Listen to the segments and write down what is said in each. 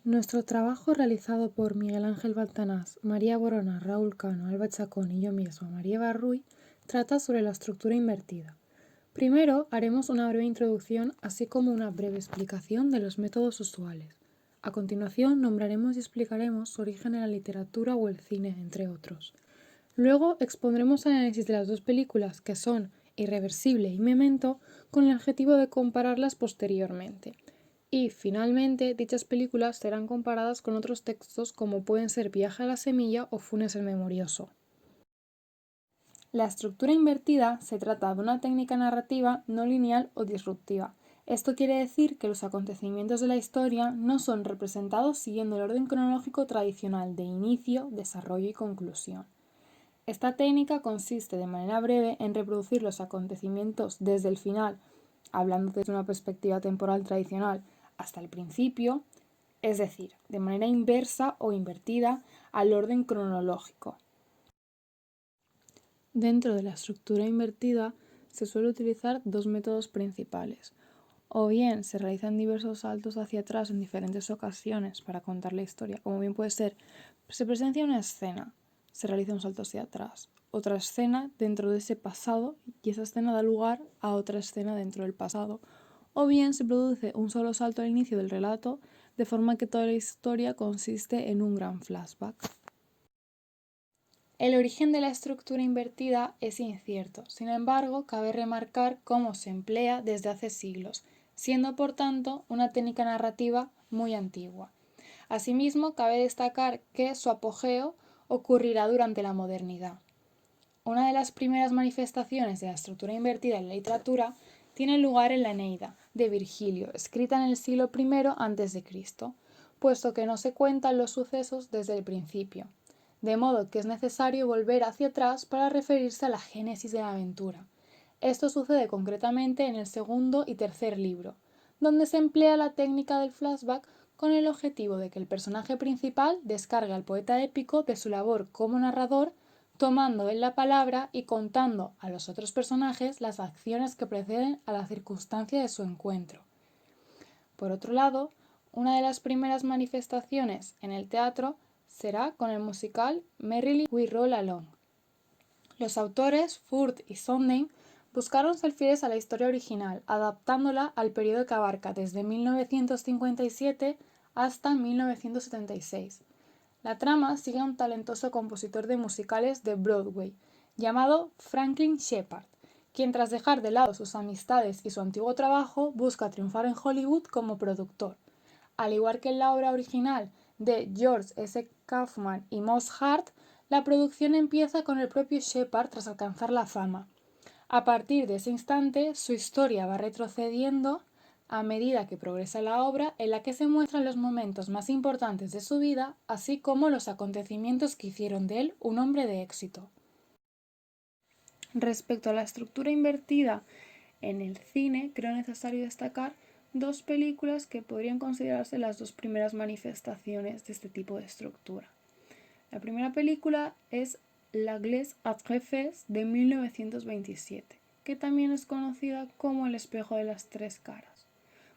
Nuestro trabajo realizado por Miguel Ángel Baltanás, María Borona, Raúl Cano, Alba Chacón y yo misma, María Barruy, trata sobre la estructura invertida. Primero haremos una breve introducción así como una breve explicación de los métodos usuales. A continuación nombraremos y explicaremos su origen en la literatura o el cine, entre otros. Luego expondremos el análisis de las dos películas, que son Irreversible y Memento, con el objetivo de compararlas posteriormente. Y, finalmente, dichas películas serán comparadas con otros textos como pueden ser Viaje a la Semilla o Funes el Memorioso. La estructura invertida se trata de una técnica narrativa no lineal o disruptiva. Esto quiere decir que los acontecimientos de la historia no son representados siguiendo el orden cronológico tradicional de inicio, desarrollo y conclusión. Esta técnica consiste de manera breve en reproducir los acontecimientos desde el final, hablando desde una perspectiva temporal tradicional, hasta el principio, es decir, de manera inversa o invertida al orden cronológico. Dentro de la estructura invertida se suele utilizar dos métodos principales. O bien se realizan diversos saltos hacia atrás en diferentes ocasiones para contar la historia, como bien puede ser, se presencia una escena, se realiza un salto hacia atrás, otra escena dentro de ese pasado y esa escena da lugar a otra escena dentro del pasado. O bien se produce un solo salto al inicio del relato, de forma que toda la historia consiste en un gran flashback. El origen de la estructura invertida es incierto, sin embargo, cabe remarcar cómo se emplea desde hace siglos, siendo por tanto una técnica narrativa muy antigua. Asimismo, cabe destacar que su apogeo ocurrirá durante la modernidad. Una de las primeras manifestaciones de la estructura invertida en la literatura tiene lugar en la Eneida, de Virgilio, escrita en el siglo I a.C., puesto que no se cuentan los sucesos desde el principio, de modo que es necesario volver hacia atrás para referirse a la génesis de la aventura. Esto sucede concretamente en el segundo y tercer libro, donde se emplea la técnica del flashback con el objetivo de que el personaje principal descargue al poeta épico de su labor como narrador, tomando él la palabra y contando a los otros personajes las acciones que preceden a la circunstancia de su encuentro. Por otro lado, una de las primeras manifestaciones en el teatro será con el musical Merrily We Roll Along. Los autores Furt y Sondheim buscaron ser fieles a la historia original, adaptándola al periodo que abarca desde 1957 hasta 1976. La trama sigue a un talentoso compositor de musicales de Broadway, llamado Franklin Shepard, quien tras dejar de lado sus amistades y su antiguo trabajo busca triunfar en Hollywood como productor. Al igual que en la obra original de George S. Kaufman y Moss Hart, la producción empieza con el propio Shepard tras alcanzar la fama. A partir de ese instante, su historia va retrocediendo a medida que progresa la obra, en la que se muestran los momentos más importantes de su vida, así como los acontecimientos que hicieron de él un hombre de éxito. Respecto a la estructura invertida en el cine, creo necesario destacar dos películas que podrían considerarse las dos primeras manifestaciones de este tipo de estructura. La primera película es La Glace à Trois Fers de 1927, que también es conocida como El espejo de las tres caras.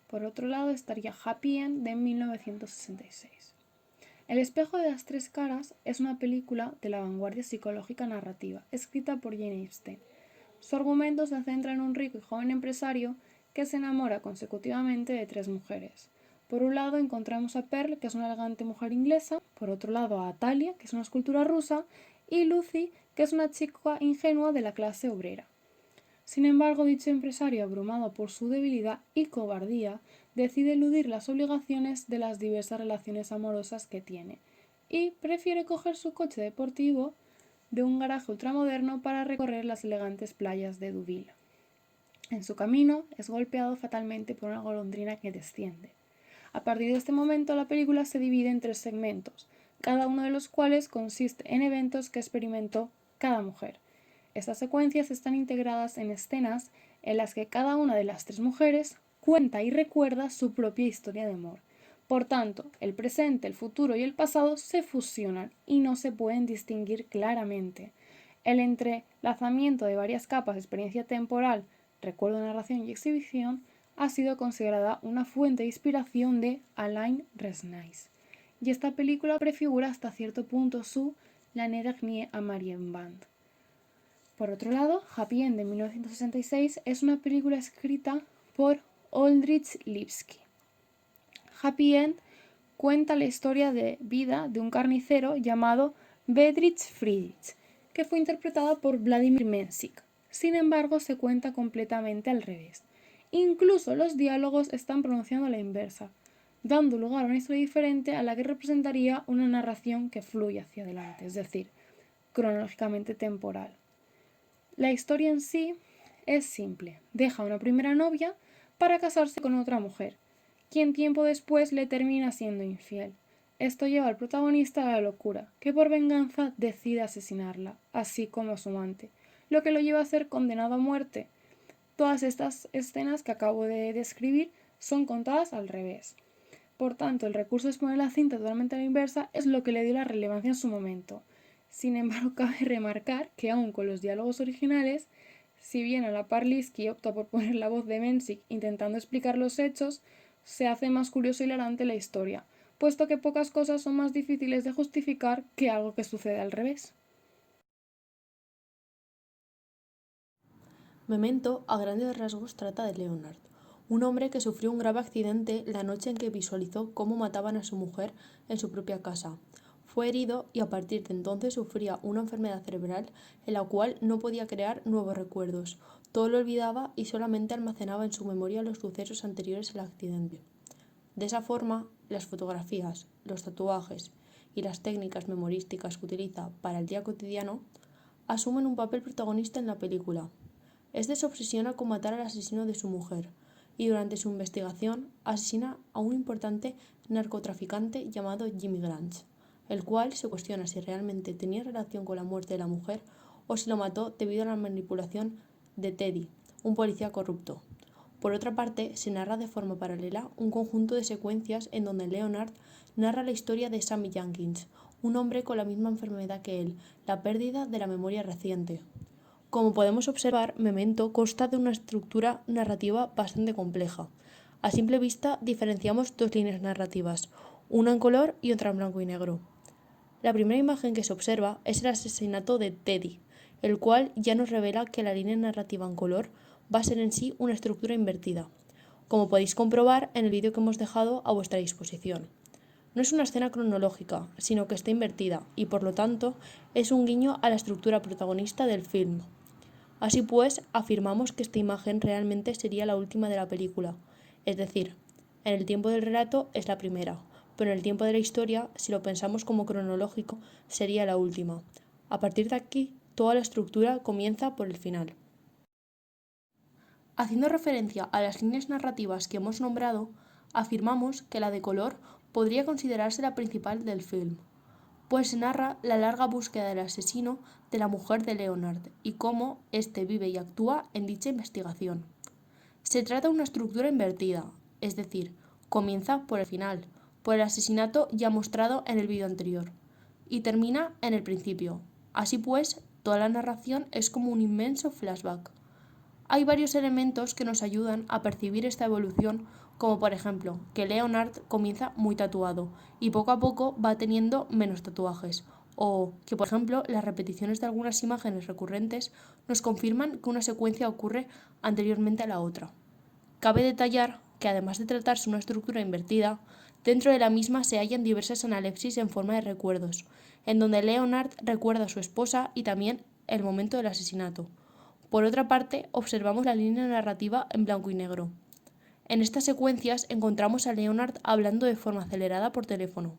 Por otro lado estaría Happy End de 1966. El espejo de las tres caras es una película de la vanguardia psicológica narrativa, escrita por Jane Austen. Su argumento se centra en un rico y joven empresario que se enamora consecutivamente de tres mujeres. Por un lado encontramos a Pearl, que es una elegante mujer inglesa, por otro lado a Atalia, que es una escultura rusa, y Lucy, que es una chica ingenua de la clase obrera. Sin embargo, dicho empresario, abrumado por su debilidad y cobardía, decide eludir las obligaciones de las diversas relaciones amorosas que tiene y prefiere coger su coche deportivo de un garaje ultramoderno para recorrer las elegantes playas de Deauville. En su camino es golpeado fatalmente por una golondrina que desciende. A partir de este momento la película se divide en tres segmentos, cada uno de los cuales consiste en eventos que experimentó cada mujer. Estas secuencias están integradas en escenas en las que cada una de las tres mujeres cuenta y recuerda su propia historia de amor. Por tanto, el presente, el futuro y el pasado se fusionan y no se pueden distinguir claramente. El entrelazamiento de varias capas de experiencia temporal, recuerdo, narración y exhibición ha sido considerada una fuente de inspiración de Alain Resnais. y esta película prefigura hasta cierto punto su L'année dernière à Marienbad. Por otro lado, Happy End de 1966 es una película escrita por Aldrich Lipsky. Happy End cuenta la historia de vida de un carnicero llamado Bedřich Friedrich, que fue interpretada por Vladimir Menšik. Sin embargo, se cuenta completamente al revés. Incluso los diálogos están pronunciados a la inversa, dando lugar a una historia diferente a la que representaría una narración que fluye hacia adelante, es decir, cronológicamente temporal. La historia en sí es simple. Deja a una primera novia para casarse con otra mujer, quien tiempo después le termina siendo infiel. Esto lleva al protagonista a la locura, que por venganza decide asesinarla, así como a su amante, lo que lo lleva a ser condenado a muerte. Todas estas escenas que acabo de describir son contadas al revés. Por tanto, el recurso de exponer la cinta totalmente a la inversa es lo que le dio la relevancia en su momento. Sin embargo, cabe remarcar que aun con los diálogos originales, si bien a la par Lipsky opta por poner la voz de Menšik intentando explicar los hechos, se hace más curioso y hilarante la historia, puesto que pocas cosas son más difíciles de justificar que algo que sucede al revés. Memento, a grandes rasgos, trata de Leonard, un hombre que sufrió un grave accidente la noche en que visualizó cómo mataban a su mujer en su propia casa. Fue herido y a partir de entonces sufría una enfermedad cerebral en la cual no podía crear nuevos recuerdos, todo lo olvidaba y solamente almacenaba en su memoria los sucesos anteriores al accidente. De esa forma, las fotografías, los tatuajes y las técnicas memorísticas que utiliza para el día cotidiano asumen un papel protagonista en la película. Este se obsesiona con matar al asesino de su mujer y durante su investigación asesina a un importante narcotraficante llamado Jimmy Grant, el cual se cuestiona si realmente tenía relación con la muerte de la mujer o si lo mató debido a la manipulación de Teddy, un policía corrupto. Por otra parte, se narra de forma paralela un conjunto de secuencias en donde Leonard narra la historia de Sammy Jenkins, un hombre con la misma enfermedad que él, la pérdida de la memoria reciente. Como podemos observar, Memento consta de una estructura narrativa bastante compleja. A simple vista diferenciamos dos líneas narrativas, una en color y otra en blanco y negro. La primera imagen que se observa es el asesinato de Teddy, el cual ya nos revela que la línea narrativa en color va a ser en sí una estructura invertida, como podéis comprobar en el vídeo que hemos dejado a vuestra disposición. No es una escena cronológica, sino que está invertida y por lo tanto es un guiño a la estructura protagonista del film. Así pues, afirmamos que esta imagen realmente sería la última de la película, es decir, en el tiempo del relato es la primera, pero en el tiempo de la historia, si lo pensamos como cronológico, sería la última. A partir de aquí, toda la estructura comienza por el final. Haciendo referencia a las líneas narrativas que hemos nombrado, afirmamos que la de color podría considerarse la principal del film, pues se narra la larga búsqueda del asesino de la mujer de Leonard y cómo éste vive y actúa en dicha investigación. Se trata de una estructura invertida, es decir, comienza por el final, por el asesinato ya mostrado en el vídeo anterior, y termina en el principio. Así pues, toda la narración es como un inmenso flashback. Hay varios elementos que nos ayudan a percibir esta evolución, como por ejemplo que Leonard comienza muy tatuado y poco a poco va teniendo menos tatuajes, o que por ejemplo las repeticiones de algunas imágenes recurrentes nos confirman que una secuencia ocurre anteriormente a la otra. Cabe detallar que además de tratarse una estructura invertida, dentro de la misma se hallan diversas analepsis en forma de recuerdos, en donde Leonard recuerda a su esposa y también el momento del asesinato. Por otra parte, observamos la línea narrativa en blanco y negro. En estas secuencias encontramos a Leonard hablando de forma acelerada por teléfono,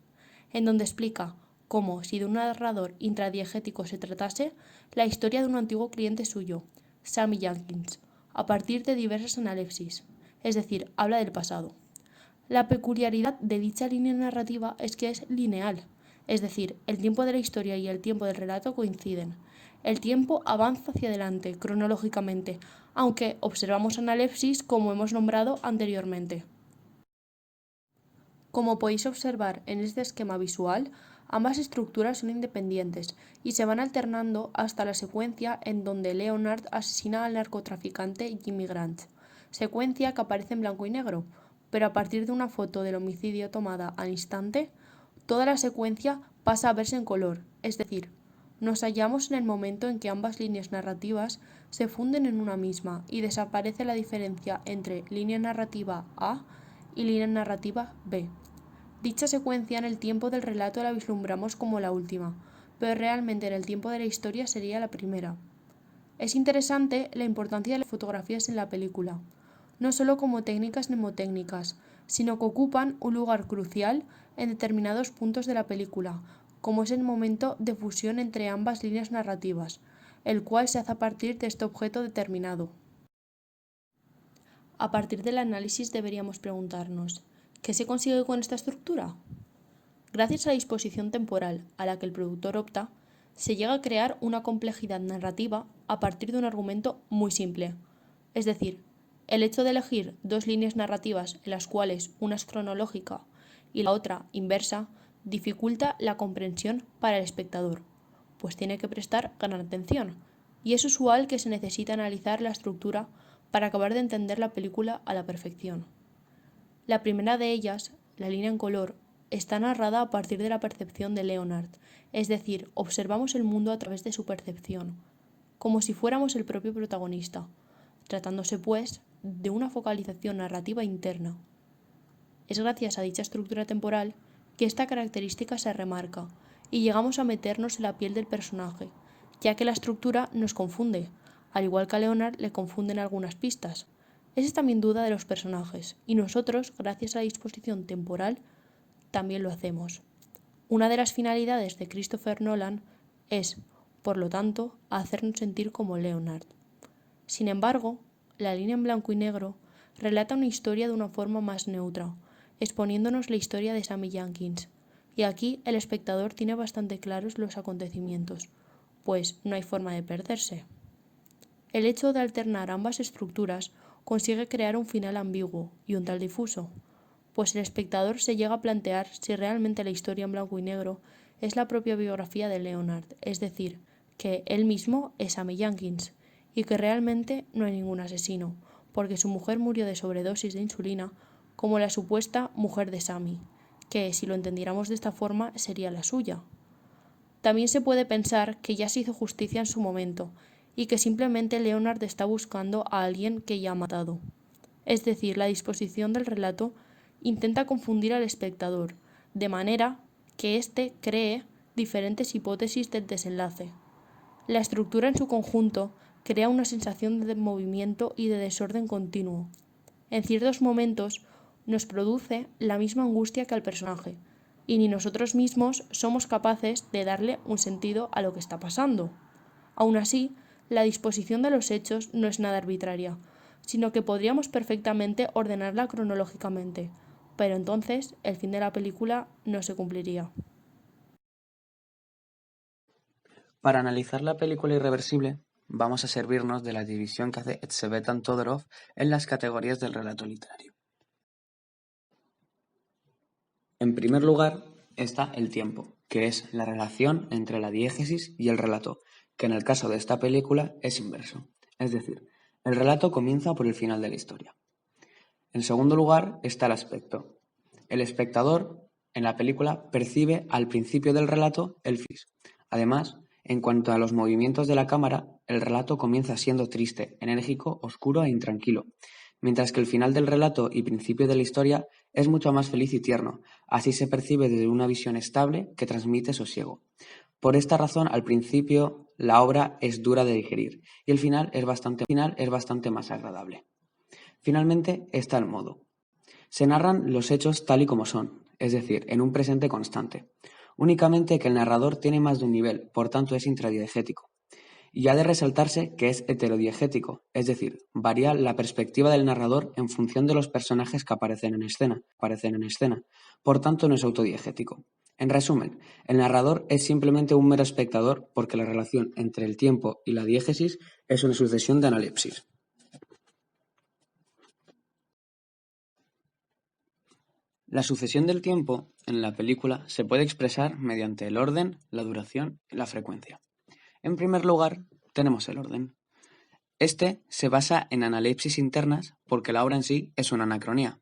en donde explica cómo, si de un narrador intradiegético se tratase, la historia de un antiguo cliente suyo, Sammy Jenkins, a partir de diversas analepsis, es decir, habla del pasado. La peculiaridad de dicha línea narrativa es que es lineal, es decir, el tiempo de la historia y el tiempo del relato coinciden. El tiempo avanza hacia adelante, cronológicamente, aunque observamos analepsis como hemos nombrado anteriormente. Como podéis observar en este esquema visual, ambas estructuras son independientes y se van alternando hasta la secuencia en donde Leonard asesina al narcotraficante Jimmy Grant, secuencia que aparece en blanco y negro, pero a partir de una foto del homicidio tomada al instante, toda la secuencia pasa a verse en color, es decir, nos hallamos en el momento en que ambas líneas narrativas se funden en una misma y desaparece la diferencia entre línea narrativa A y línea narrativa B. Dicha secuencia en el tiempo del relato la vislumbramos como la última, pero realmente en el tiempo de la historia sería la primera. Es interesante la importancia de las fotografías en la película, no solo como técnicas mnemotécnicas, sino que ocupan un lugar crucial en determinados puntos de la película, como es el momento de fusión entre ambas líneas narrativas, el cual se hace a partir de este objeto determinado. A partir del análisis deberíamos preguntarnos, ¿qué se consigue con esta estructura? Gracias a la disposición temporal a la que el productor opta, se llega a crear una complejidad narrativa a partir de un argumento muy simple. Es decir, el hecho de elegir dos líneas narrativas en las cuales una es cronológica y la otra inversa dificulta la comprensión para el espectador, pues tiene que prestar gran atención, y es usual que se necesite analizar la estructura para acabar de entender la película a la perfección. La primera de ellas, la línea en color, está narrada a partir de la percepción de Leonard, es decir, observamos el mundo a través de su percepción, como si fuéramos el propio protagonista, tratándose, pues, de una focalización narrativa interna. Es gracias a dicha estructura temporal que esta característica se remarca y llegamos a meternos en la piel del personaje, ya que la estructura nos confunde, al igual que a Leonard le confunden algunas pistas. Esa es también duda de los personajes, y nosotros, gracias a la disposición temporal, también lo hacemos. Una de las finalidades de Christopher Nolan es, por lo tanto, hacernos sentir como Leonard. Sin embargo, la línea en blanco y negro relata una historia de una forma más neutra, exponiéndonos la historia de Sammy Jenkins, y aquí el espectador tiene bastante claros los acontecimientos, pues no hay forma de perderse. El hecho de alternar ambas estructuras consigue crear un final ambiguo y un tal difuso, pues el espectador se llega a plantear si realmente la historia en blanco y negro es la propia biografía de Leonard, es decir, que él mismo es Sammy Jenkins, y que realmente no hay ningún asesino, porque su mujer murió de sobredosis de insulina, como la supuesta mujer de Sammy, que si lo entendiéramos de esta forma sería la suya. También se puede pensar que ya se hizo justicia en su momento, y que simplemente Leonard está buscando a alguien que ya ha matado. Es decir, la disposición del relato intenta confundir al espectador, de manera que éste cree diferentes hipótesis del desenlace. La estructura en su conjunto crea una sensación de movimiento y de desorden continuo. En ciertos momentos nos produce la misma angustia que al personaje, y ni nosotros mismos somos capaces de darle un sentido a lo que está pasando. Aún así, la disposición de los hechos no es nada arbitraria, sino que podríamos perfectamente ordenarla cronológicamente, pero entonces el fin de la película no se cumpliría. Para analizar la película Irreversible, vamos a servirnos de la división que hace Eczebetan Todorov en las categorías del relato literario. En primer lugar está el tiempo, que es la relación entre la diégesis y el relato, que en el caso de esta película es inverso, es decir, el relato comienza por el final de la historia. En segundo lugar está el aspecto. El espectador en la película percibe al principio del relato el fin. Además, en cuanto a los movimientos de la cámara, el relato comienza siendo triste, enérgico, oscuro e intranquilo, mientras que el final del relato y principio de la historia es mucho más feliz y tierno, así se percibe desde una visión estable que transmite sosiego. Por esta razón, al principio la obra es dura de digerir y el final es bastante más agradable. Finalmente está el modo. Se narran los hechos tal y como son, es decir, en un presente constante. Únicamente que el narrador tiene más de un nivel, por tanto es intradiegético. Y ha de resaltarse que es heterodiegético, es decir, varía la perspectiva del narrador en función de los personajes que aparecen en escena, por tanto no es autodiegético. En resumen, el narrador es simplemente un mero espectador porque la relación entre el tiempo y la diégesis es una sucesión de analepsis. La sucesión del tiempo en la película se puede expresar mediante el orden, la duración y la frecuencia. En primer lugar, tenemos el orden. Este se basa en analepsis internas porque la obra en sí es una anacronía.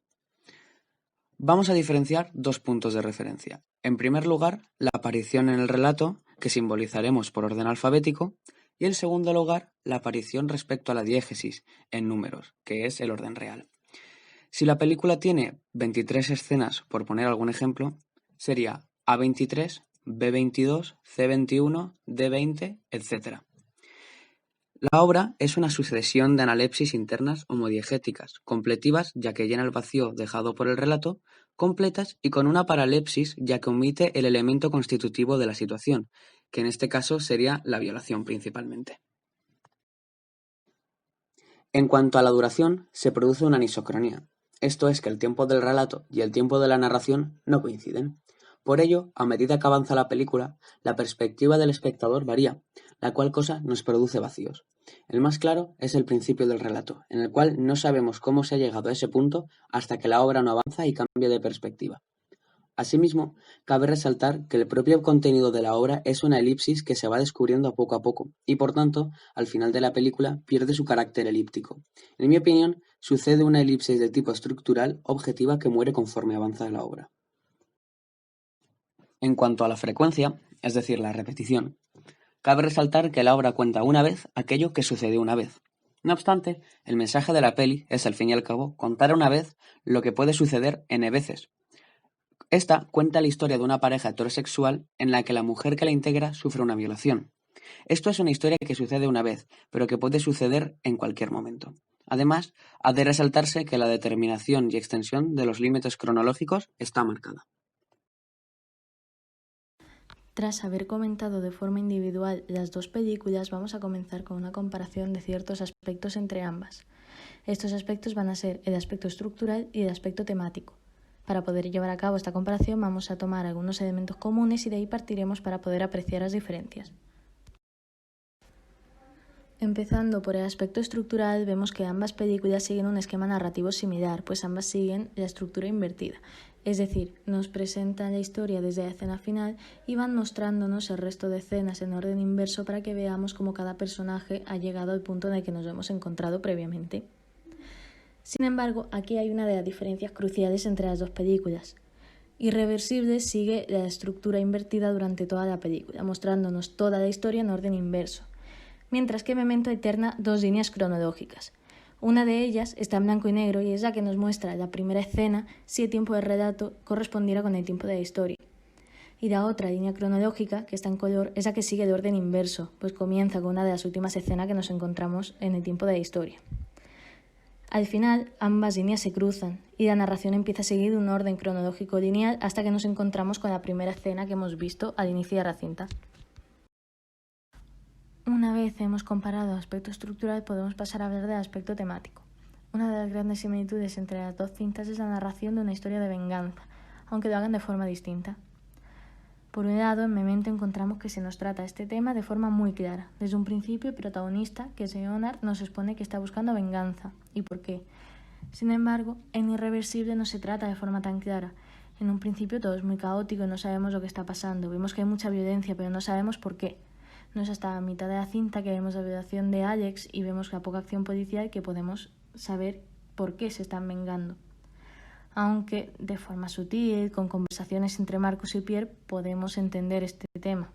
Vamos a diferenciar dos puntos de referencia. En primer lugar, la aparición en el relato, que simbolizaremos por orden alfabético, y en segundo lugar, la aparición respecto a la diégesis, en números, que es el orden real. Si la película tiene 23 escenas, por poner algún ejemplo, sería A23, B22, C21, D20, etc. La obra es una sucesión de analepsis internas homodiegéticas, completivas ya que llena el vacío dejado por el relato, completas y con una paralepsis ya que omite el elemento constitutivo de la situación, que en este caso sería la violación principalmente. En cuanto a la duración, se produce una anisocronía, esto es que el tiempo del relato y el tiempo de la narración no coinciden. Por ello, a medida que avanza la película, la perspectiva del espectador varía, la cual cosa nos produce vacíos. El más claro es el principio del relato, en el cual no sabemos cómo se ha llegado a ese punto hasta que la obra no avanza y cambia de perspectiva. Asimismo, cabe resaltar que el propio contenido de la obra es una elipsis que se va descubriendo a poco, y por tanto, al final de la película pierde su carácter elíptico. En mi opinión, sucede una elipsis de tipo estructural objetiva que muere conforme avanza la obra. En cuanto a la frecuencia, es decir, la repetición, cabe resaltar que la obra cuenta una vez aquello que sucedió una vez. No obstante, el mensaje de la peli es, al fin y al cabo, contar una vez lo que puede suceder n veces. Esta cuenta la historia de una pareja heterosexual en la que la mujer que la integra sufre una violación. Esto es una historia que sucede una vez, pero que puede suceder en cualquier momento. Además, ha de resaltarse que la determinación y extensión de los límites cronológicos está marcada. Tras haber comentado de forma individual las dos películas, vamos a comenzar con una comparación de ciertos aspectos entre ambas. Estos aspectos van a ser el aspecto estructural y el aspecto temático. Para poder llevar a cabo esta comparación vamos a tomar algunos elementos comunes y de ahí partiremos para poder apreciar las diferencias. Empezando por el aspecto estructural, vemos que ambas películas siguen un esquema narrativo similar, pues ambas siguen la estructura invertida. Es decir, nos presentan la historia desde la escena final y van mostrándonos el resto de escenas en orden inverso para que veamos cómo cada personaje ha llegado al punto en el que nos hemos encontrado previamente. Sin embargo, aquí hay una de las diferencias cruciales entre las dos películas. Irreversible sigue la estructura invertida durante toda la película, mostrándonos toda la historia en orden inverso, mientras que Memento alterna dos líneas cronológicas. Una de ellas está en blanco y negro y es la que nos muestra la primera escena si el tiempo del relato correspondiera con el tiempo de la historia. Y la otra línea cronológica, que está en color, es la que sigue el orden inverso, pues comienza con una de las últimas escenas que nos encontramos en el tiempo de la historia. Al final, ambas líneas se cruzan y la narración empieza a seguir un orden cronológico lineal hasta que nos encontramos con la primera escena que hemos visto al inicio de la cinta. Una vez hemos comparado el aspecto estructural, podemos pasar a hablar del aspecto temático. Una de las grandes similitudes entre las dos cintas es la narración de una historia de venganza, aunque lo hagan de forma distinta. Por un lado, en Memento encontramos que se nos trata este tema de forma muy clara. Desde un principio, el protagonista, que es Leonard, nos expone que está buscando venganza. ¿Y por qué? Sin embargo, en Irreversible no se trata de forma tan clara. En un principio todo es muy caótico y no sabemos lo que está pasando. Vemos que hay mucha violencia, pero no sabemos por qué. No es hasta la mitad de la cinta que vemos la violación de Alex y vemos la poca acción policial que podemos saber por qué se están vengando. Aunque de forma sutil, con conversaciones entre Marcus y Pierre, podemos entender este tema.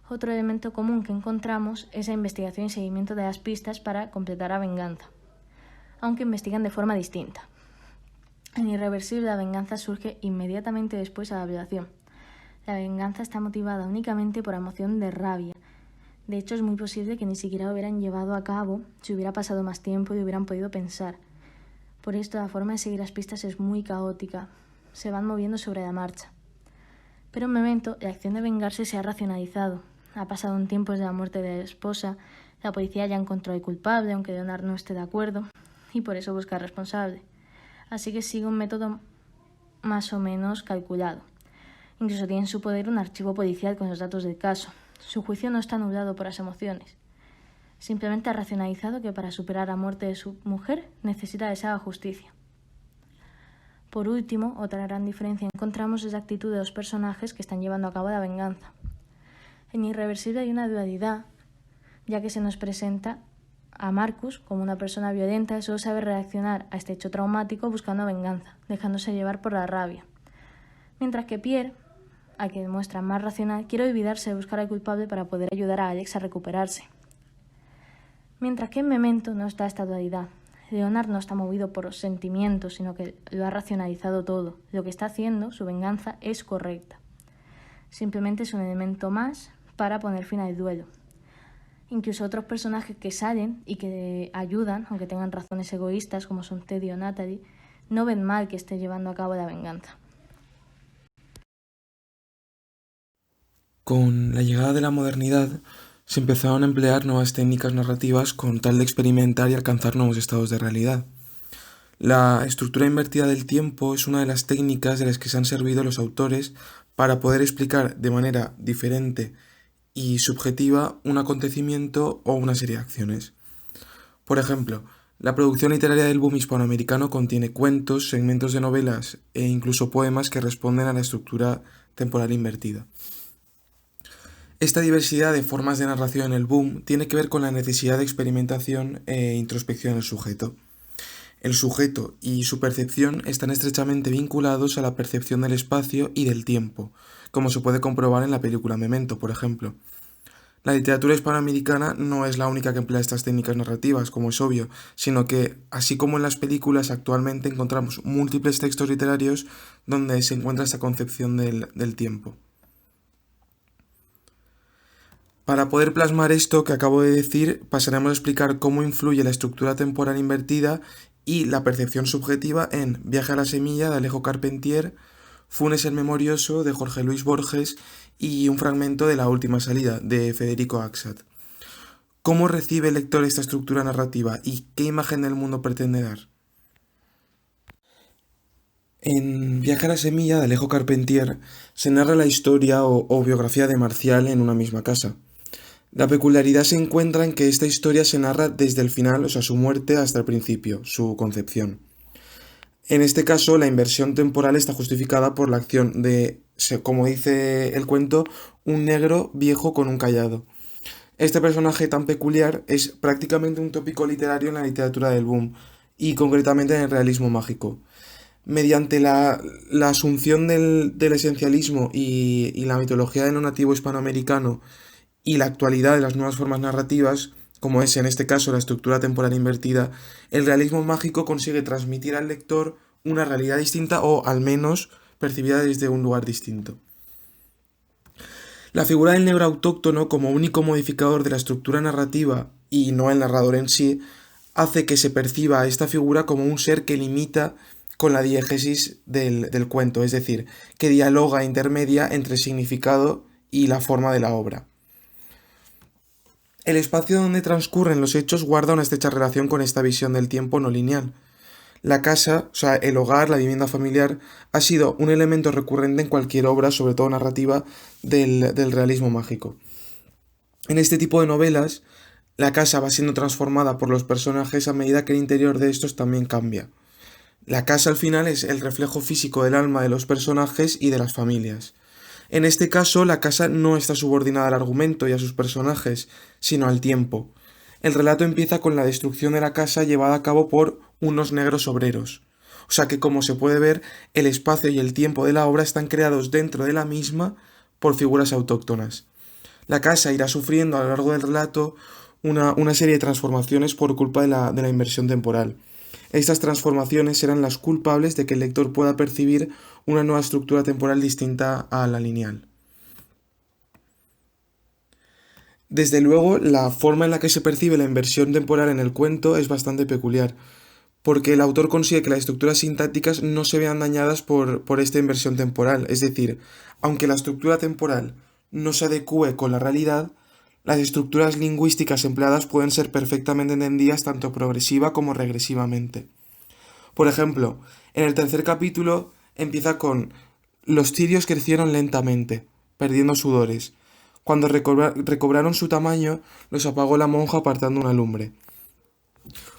Otro elemento común que encontramos es la investigación y seguimiento de las pistas para completar la venganza, aunque investigan de forma distinta. En Irreversible, la venganza surge inmediatamente después a la violación. La venganza está motivada únicamente por la emoción de rabia. De hecho, es muy posible que ni siquiera lo hubieran llevado a cabo si hubiera pasado más tiempo y hubieran podido pensar. Por esto, la forma de seguir las pistas es muy caótica. Se van moviendo sobre la marcha. Pero en Memento, la acción de vengarse se ha racionalizado. Ha pasado un tiempo desde la muerte de la esposa, la policía ya encontró al culpable, aunque Leonard no esté de acuerdo, y por eso busca al responsable. Así que sigue un método más o menos calculado. Incluso tiene en su poder un archivo policial con los datos del caso. Su juicio no está anulado por las emociones. Simplemente ha racionalizado que para superar la muerte de su mujer necesita de esa justicia. Por último, otra gran diferencia encontramos es la actitud de los personajes que están llevando a cabo la venganza. En Irreversible hay una dualidad, ya que se nos presenta a Marcus como una persona violenta que solo sabe reaccionar a este hecho traumático buscando venganza, dejándose llevar por la rabia. Mientras que Pierre, a quien muestra más racional, quiere olvidarse de buscar al culpable para poder ayudar a Alex a recuperarse. Mientras que en Memento no está esta dualidad. Leonard no está movido por los sentimientos, sino que lo ha racionalizado todo. Lo que está haciendo, su venganza, es correcta. Simplemente es un elemento más para poner fin al duelo. Incluso otros personajes que salen y que ayudan, aunque tengan razones egoístas, como son Teddy o Natalie, no ven mal que esté llevando a cabo la venganza. Con la llegada de la modernidad, se empezaron a emplear nuevas técnicas narrativas con tal de experimentar y alcanzar nuevos estados de realidad. La estructura invertida del tiempo es una de las técnicas de las que se han servido los autores para poder explicar de manera diferente y subjetiva un acontecimiento o una serie de acciones. Por ejemplo, la producción literaria del boom hispanoamericano contiene cuentos, segmentos de novelas e incluso poemas que responden a la estructura temporal invertida. Esta diversidad de formas de narración en el boom tiene que ver con la necesidad de experimentación e introspección del sujeto. El sujeto y su percepción están estrechamente vinculados a la percepción del espacio y del tiempo, como se puede comprobar en la película Memento, por ejemplo. La literatura hispanoamericana no es la única que emplea estas técnicas narrativas, como es obvio, sino que, así como en las películas, actualmente encontramos múltiples textos literarios donde se encuentra esta concepción del tiempo. Para poder plasmar esto que acabo de decir, pasaremos a explicar cómo influye la estructura temporal invertida y la percepción subjetiva en Viaje a la semilla de Alejo Carpentier, Funes el memorioso de Jorge Luis Borges y un fragmento de La última salida de Federico Axat. ¿Cómo recibe el lector esta estructura narrativa y qué imagen del mundo pretende dar? En Viaje a la semilla de Alejo Carpentier se narra la historia o biografía de Marcial en una misma casa. La peculiaridad se encuentra en que esta historia se narra desde el final, o sea, su muerte, hasta el principio, su concepción. En este caso, la inversión temporal está justificada por la acción de, como dice el cuento, un negro viejo con un cayado. Este personaje tan peculiar es prácticamente un tópico literario en la literatura del boom, y concretamente en el realismo mágico. Mediante la asunción del esencialismo y la mitología de lo nativo hispanoamericano y la actualidad de las nuevas formas narrativas, como es en este caso la estructura temporal invertida, el realismo mágico consigue transmitir al lector una realidad distinta o al menos percibida desde un lugar distinto. La figura del negro autóctono como único modificador de la estructura narrativa y no el narrador en sí, hace que se perciba a esta figura como un ser que limita con la diégesis del cuento, es decir, que dialoga intermedia entre el significado y la forma de la obra. El espacio donde transcurren los hechos guarda una estrecha relación con esta visión del tiempo no lineal. La casa, o sea, el hogar, la vivienda familiar, ha sido un elemento recurrente en cualquier obra, sobre todo narrativa, del realismo mágico. En este tipo de novelas, la casa va siendo transformada por los personajes a medida que el interior de estos también cambia. La casa al final es el reflejo físico del alma de los personajes y de las familias. En este caso, la casa no está subordinada al argumento y a sus personajes, sino al tiempo. El relato empieza con la destrucción de la casa llevada a cabo por unos negros obreros. O sea que, como se puede ver, el espacio y el tiempo de la obra están creados dentro de la misma por figuras autóctonas. La casa irá sufriendo a lo largo del relato una serie de transformaciones por culpa de la inversión temporal. Estas transformaciones serán las culpables de que el lector pueda percibir una nueva estructura temporal distinta a la lineal. Desde luego, la forma en la que se percibe la inversión temporal en el cuento es bastante peculiar, porque el autor consigue que las estructuras sintácticas no se vean dañadas por esta inversión temporal, es decir, aunque la estructura temporal no se adecúe con la realidad, las estructuras lingüísticas empleadas pueden ser perfectamente entendidas tanto progresiva como regresivamente. Por ejemplo, en el tercer capítulo empieza con «Los cirios crecieron lentamente, perdiendo sudores. Cuando recobraron su tamaño, los apagó la monja apartando una lumbre».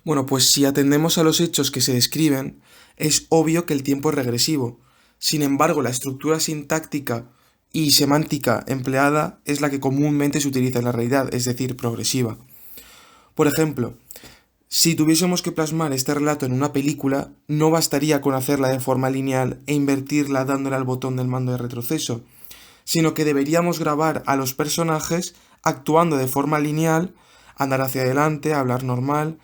Bueno, pues si atendemos a los hechos que se describen, es obvio que el tiempo es regresivo. Sin embargo, la estructura sintáctica y semántica empleada es la que comúnmente se utiliza en la realidad, es decir, progresiva. Por ejemplo, Si tuviésemos que plasmar este relato en una película, no bastaría con hacerla de forma lineal e invertirla dándole al botón del mando de retroceso, sino que deberíamos grabar a los personajes actuando de forma lineal, andar hacia adelante, hablar normal,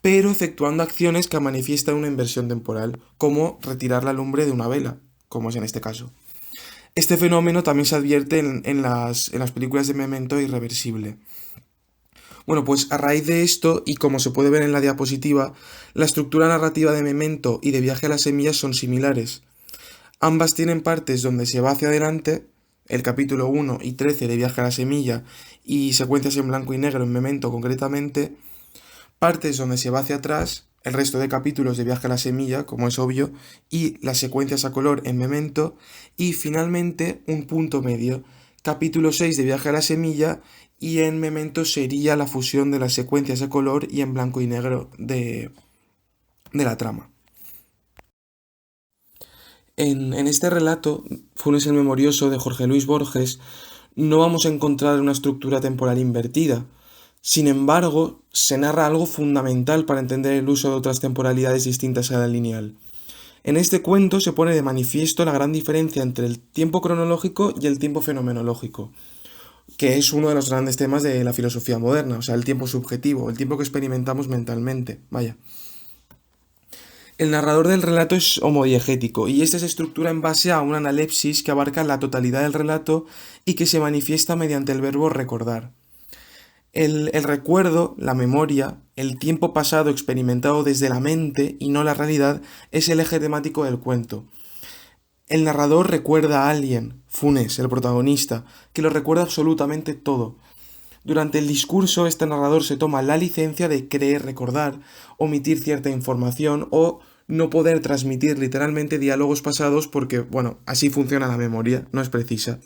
pero efectuando acciones que manifiestan una inversión temporal, como retirar la lumbre de una vela, como es en este caso. Este fenómeno también se advierte en las películas de Memento e Irreversible. Bueno, pues a raíz de esto, y como se puede ver en la diapositiva, la estructura narrativa de Memento y de Viaje a las Semillas son similares. Ambas tienen partes donde se va hacia adelante, el capítulo 1 y 13 de Viaje a la Semilla y secuencias en blanco y negro en Memento concretamente, partes donde se va hacia atrás, el resto de capítulos de Viaje a la Semilla, como es obvio, y las secuencias a color en Memento, y finalmente un punto medio, capítulo 6 de Viaje a la Semilla, y en Memento sería la fusión de las secuencias a color y en blanco y negro de la trama. En este relato, Funes el Memorioso de Jorge Luis Borges, no vamos a encontrar una estructura temporal invertida. Sin embargo, se narra algo fundamental para entender el uso de otras temporalidades distintas a la lineal. En este cuento se pone de manifiesto la gran diferencia entre el tiempo cronológico y el tiempo fenomenológico, que es uno de los grandes temas de la filosofía moderna, o sea, el tiempo subjetivo, el tiempo que experimentamos mentalmente, vaya. El narrador del relato es homodiegético y este se estructura en base a una analepsis que abarca la totalidad del relato y que se manifiesta mediante el verbo recordar. El recuerdo, la memoria, el tiempo pasado experimentado desde la mente y no la realidad es el eje temático del cuento. El narrador recuerda a alguien, Funes, el protagonista, que lo recuerda absolutamente todo. Durante el discurso, este narrador se toma la licencia de creer recordar, omitir cierta información o no poder transmitir literalmente diálogos pasados porque, bueno, así funciona la memoria, no es precisa.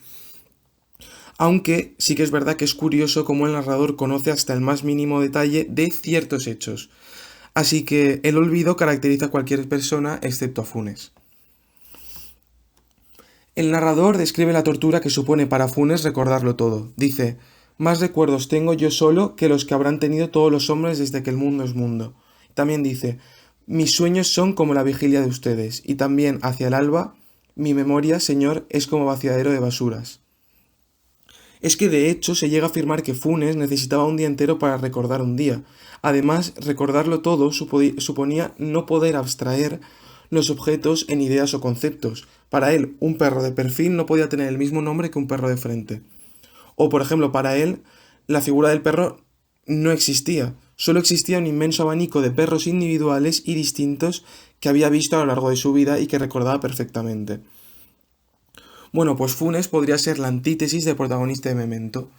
Aunque sí que es verdad que es curioso cómo el narrador conoce hasta el más mínimo detalle de ciertos hechos. Así que el olvido caracteriza a cualquier persona excepto a Funes. El narrador describe la tortura que supone para Funes recordarlo todo. Dice: más recuerdos tengo yo solo que los que habrán tenido todos los hombres desde que el mundo es mundo. También dice: mis sueños son como la vigilia de ustedes. Y también hacia el alba, mi memoria, Señor, es como vaciadero de basuras. Es que de hecho se llega a afirmar que Funes necesitaba un día entero para recordar un día. Además, recordarlo todo suponía no poder abstraer los objetos en ideas o conceptos. Para él, un perro de perfil no podía tener el mismo nombre que un perro de frente. O, por ejemplo, para él, la figura del perro no existía. Solo existía un inmenso abanico de perros individuales y distintos que había visto a lo largo de su vida y que recordaba perfectamente. Bueno, pues Funes podría ser la antítesis del protagonista de Memento.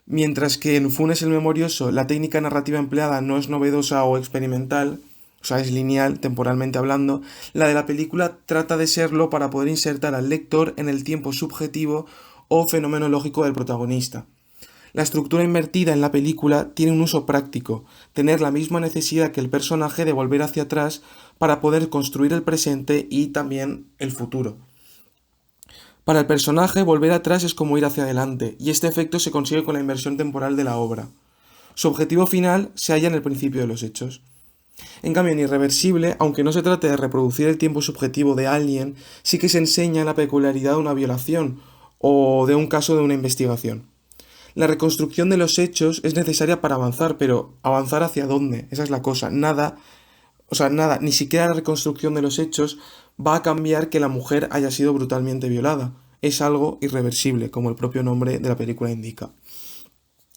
Mientras que en Funes el Memorioso la técnica narrativa empleada no es novedosa o experimental, o sea, es lineal, temporalmente hablando, la de la película trata de serlo para poder insertar al lector en el tiempo subjetivo o fenomenológico del protagonista. La estructura invertida en la película tiene un uso práctico, tener la misma necesidad que el personaje de volver hacia atrás para poder construir el presente y también el futuro. Para el personaje, volver atrás es como ir hacia adelante, y este efecto se consigue con la inversión temporal de la obra. Su objetivo final se halla en el principio de los hechos. En cambio, en Irreversible, aunque no se trate de reproducir el tiempo subjetivo de alguien, sí que se enseña la peculiaridad de una violación o de un caso de una investigación. La reconstrucción de los hechos es necesaria para avanzar, pero ¿avanzar hacia dónde? Esa es la cosa. Nada, ni siquiera la reconstrucción de los hechos va a cambiar que la mujer haya sido brutalmente violada. Es algo irreversible, como el propio nombre de la película indica.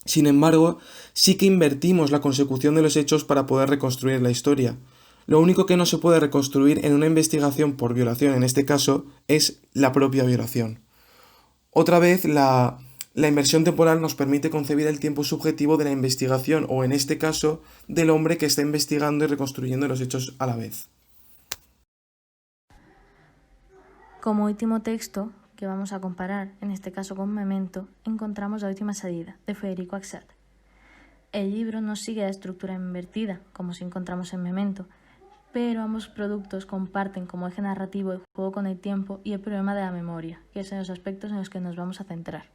Sin embargo, sí que invertimos la consecución de los hechos para poder reconstruir la historia. Lo único que no se puede reconstruir en una investigación por violación, en este caso, es la propia violación. Otra vez, la inversión temporal nos permite concebir el tiempo subjetivo de la investigación, o en este caso, del hombre que está investigando y reconstruyendo los hechos a la vez. Como último texto, que vamos a comparar, en este caso con Memento, encontramos La última salida, de Federico Axat. El libro no sigue la estructura invertida, como si encontramos en Memento, pero ambos productos comparten como eje narrativo el juego con el tiempo y el problema de la memoria, que son los aspectos en los que nos vamos a centrar.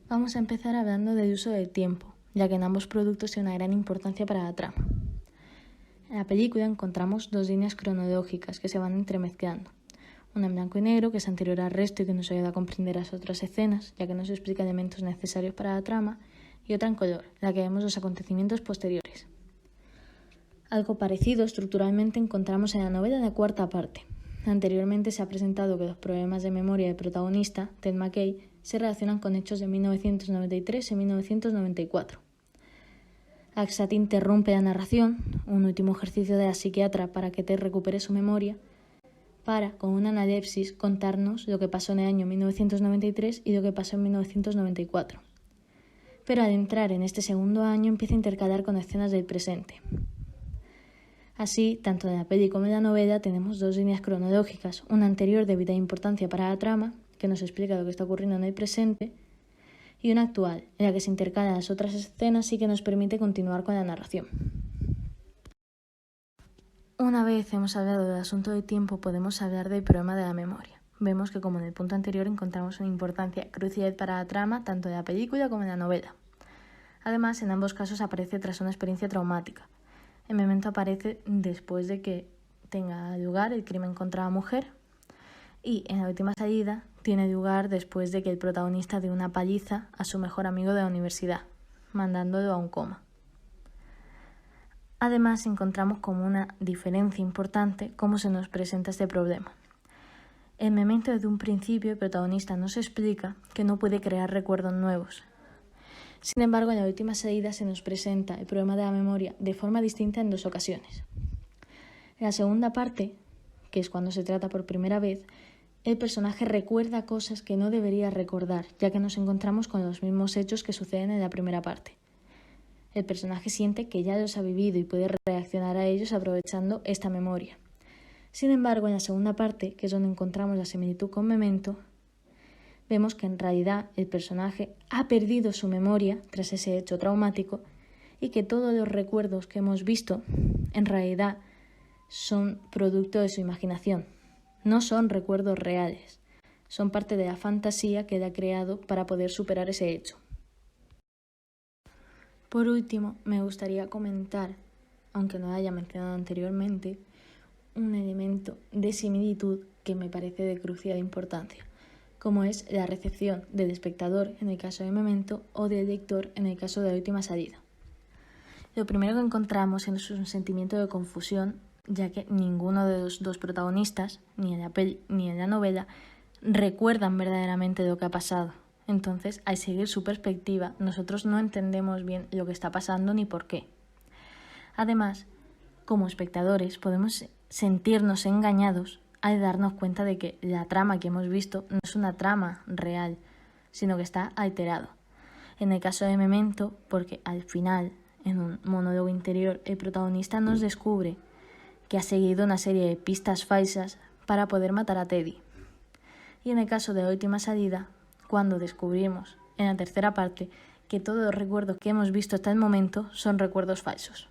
Vamos a empezar hablando del uso del tiempo. ya que en ambos productos tiene una gran importancia para la trama. En la película encontramos dos líneas cronológicas que se van entremezclando. Una en blanco y negro, que es anterior al resto y que nos ayuda a comprender las otras escenas, ya que nos explica elementos necesarios para la trama, y otra en color, la que vemos los acontecimientos posteriores. Algo parecido estructuralmente encontramos en la novela de la cuarta parte. Anteriormente se ha presentado que los problemas de memoria del protagonista, Ted McKay, se relacionan con hechos de 1993 y 1994. Akshat interrumpe la narración, un último ejercicio de la psiquiatra para que Ted recupere su memoria, para, con una analepsis, contarnos lo que pasó en el año 1993 y lo que pasó en 1994. Pero al entrar en este segundo año empieza a intercalar con escenas del presente. Así, tanto en la peli como en la novela tenemos dos líneas cronológicas, una anterior de vital importancia para la trama, que nos explica lo que está ocurriendo en el presente, y una actual, en la que se intercalan las otras escenas y que nos permite continuar con la narración. Una vez hemos hablado del asunto del tiempo, podemos hablar del problema de la memoria. Vemos que, como en el punto anterior, encontramos una importancia crucial para la trama, tanto en la película como en la novela. Además, en ambos casos aparece tras una experiencia traumática. El Memento aparece después de que tenga lugar el crimen contra la mujer, y en la última salida tiene lugar después de que el protagonista dé una paliza a su mejor amigo de la universidad, mandándolo a un coma. Además, encontramos como una diferencia importante cómo se nos presenta este problema. En Memento, desde un principio, el protagonista nos explica que no puede crear recuerdos nuevos. Sin embargo, en la última salida se nos presenta el problema de la memoria de forma distinta en dos ocasiones. En la segunda parte, que es cuando se trata por primera vez, el personaje recuerda cosas que no debería recordar, ya que nos encontramos con los mismos hechos que suceden en la primera parte. El personaje siente que ya los ha vivido y puede reaccionar a ellos aprovechando esta memoria. Sin embargo, en la segunda parte, que es donde encontramos la similitud con Memento, vemos que en realidad el personaje ha perdido su memoria tras ese hecho traumático y que todos los recuerdos que hemos visto en realidad son producto de su imaginación. No son recuerdos reales, son parte de la fantasía que él ha creado para poder superar ese hecho. Por último, me gustaría comentar, aunque no lo haya mencionado anteriormente, un elemento de similitud que me parece de crucial importancia, como es la recepción del espectador en el caso de Memento o del lector en el caso de la última salida. Lo primero que encontramos es un sentimiento de confusión, ya que ninguno de los dos protagonistas, ni en la peli ni en la novela, recuerdan verdaderamente lo que ha pasado. Entonces, al seguir su perspectiva, nosotros no entendemos bien lo que está pasando ni por qué. Además, como espectadores, podemos sentirnos engañados al darnos cuenta de que la trama que hemos visto no es una trama real, sino que está alterado. En el caso de Memento, porque al final, en un monólogo interior, el protagonista nos descubre que ha seguido una serie de pistas falsas para poder matar a Teddy. Y en el caso de la última salida, cuando descubrimos en la tercera parte que todos los recuerdos que hemos visto hasta el momento son recuerdos falsos.